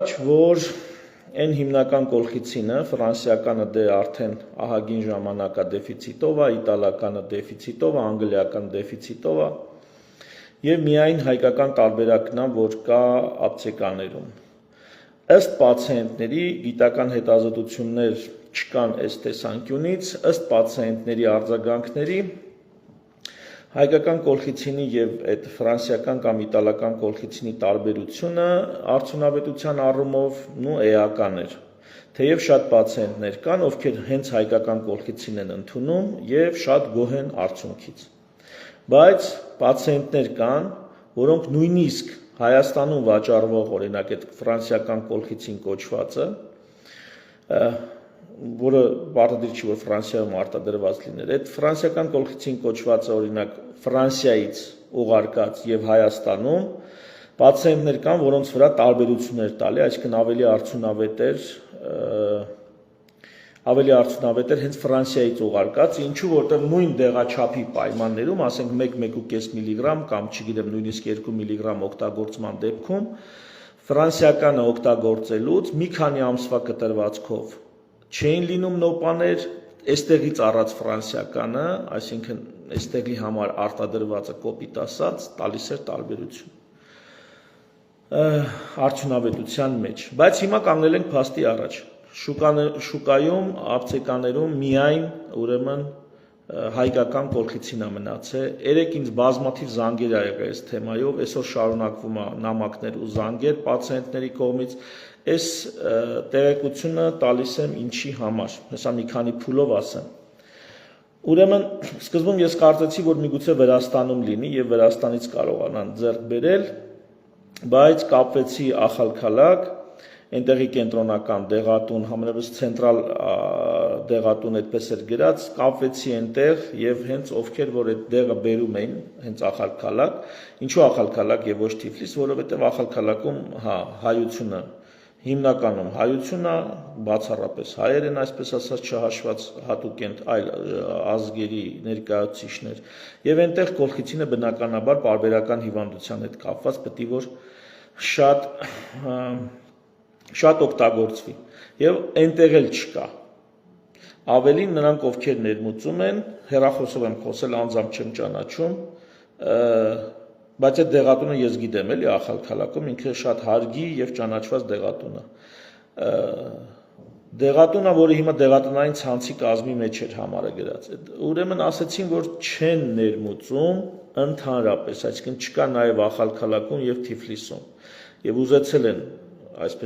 որ այն հիմնական կոլխիցինը ֆրանսիականը դե արդեն ահագին ժամանակա դեֆիցիտով է, իտալականը դեֆիցիտով է, անգլիական դեֆիցիտով է եւ միայն հայկական տարբերակն է, որ կա ապտեկաներում։ Ըստ պացիենտների գիտական հետազոտություններ չկան այս տեսանկյունից, ըստ պացիենտների արձագանքների հայկական կոլխիցինի եւ այդ ֆրանսիական կամ իտալական կոլխիցինի տարբերությունը արդյունավետության առումով էական էր։ Թեև շատ պացիենտներ կան, ովքեր հենց հայկական կոլխիցին են ընդունում եւ շատ գոհ են արդյունքից։ Բայց պացիենտներ կան, որոնք նույնիսկ Հայաստանում վաճառվող օրինակ այդ ֆրանսիական կոլխիցին կոչվածը, որը պարտադիր չի, որ Ֆրանսիայում արտադրված լիներ, այդ ֆրանսիական կոլխիցին կոչվածը օրինակ Ֆրանսիայից ուղարկած եւ Հայաստանում պացիենտներ կան, որոնց վրա տարբերություններ տալի, այսինքն ավելի արդյունավետ էր հենց Ֆրանսիայից ուղարկած, ինչու որտեղ նույն դեղաչափի պայմաններում, ասենք 1-1.5 միլիգրամ կամ չգիտեմ նույնիսկ 2 միլիգրամ օգտագործման դեպքում ֆրանսիականը օգտագործելուց մի քանի ամսվա կտրվածքով չէին լինում նոպաներ, այստեղից առած ֆրանսիականը, այսինքն այստեղի համար արտադրվածը կոպիտ ասած տալիս էր տարբերություն արդյունավետության մեջ, բայց հիմա կանգնել ենք փաստի առաջ։ Շուկայում, ապտեկաներում միայն ուրեմն հայկական կոլխիցին է մնացել։ Երեք ինձ բազմաթիվ զանգեր ա եղել այս թեմայով, այսօր շարունակվում է նամակներ ու զանգեր պացիենտների կողմից։ Այս տեղեկությունը տալիս եմ ինչի համար, հեսա մի քանի փուլով ասեմ։ Ուրեմն սկզբում ես կարծեցի, որ միգուցե Վրաստանում լինի եւ Վրաստանից կարողանան ձեռք բերել, բայց կապվեցի Ախալքալակ, այնտեղի կենտրոնական դեղատուն, համենայնիվս ցենտրալ դեղատուն այդպես էր գրած, կապվեցի այնտեղ եւ հենց ովքեր որ այդ դեղը բերում էին, հենց Ախալքալակ, ինչու Ախալքալակ եւ ոչ Թիֆլիս, որովհետեւ Ախալքալակում, հայությունը հիմնականում հայությունը, բացառապես հայեր են, այսպես ասած չհաշված հատուկ են այլ ազգերի ներկայացուցիչներ, եւ այնտեղ կոլխիցինը բնականաբար պարբերական հիվանդության հետ կապված պետք է որ շատ օգտագործվի եւ այնտեղ էլ չկա։ Ավելին նրանք ովքեր ներմուծում են, հեռախոսով եմ խոսել, անձամբ չեմ ճանաչում, բայց այդ դեղատունը ես գիտեմ էլի Ախալքալակում, ինքը շատ հարգի եւ ճանաչված դեղատուն է։ Դեղատունը, որը հիմա դեղատնային ցանցի կազմի մեջ էր համարը գրած։ Ուրեմն ասեցին, որ չեն ներմուծում ընդհանրապես, այսինքն չկա նաեւ Ախալքալակում եւ Թիֆլիսում։ Եվ ուզեցել են այսպես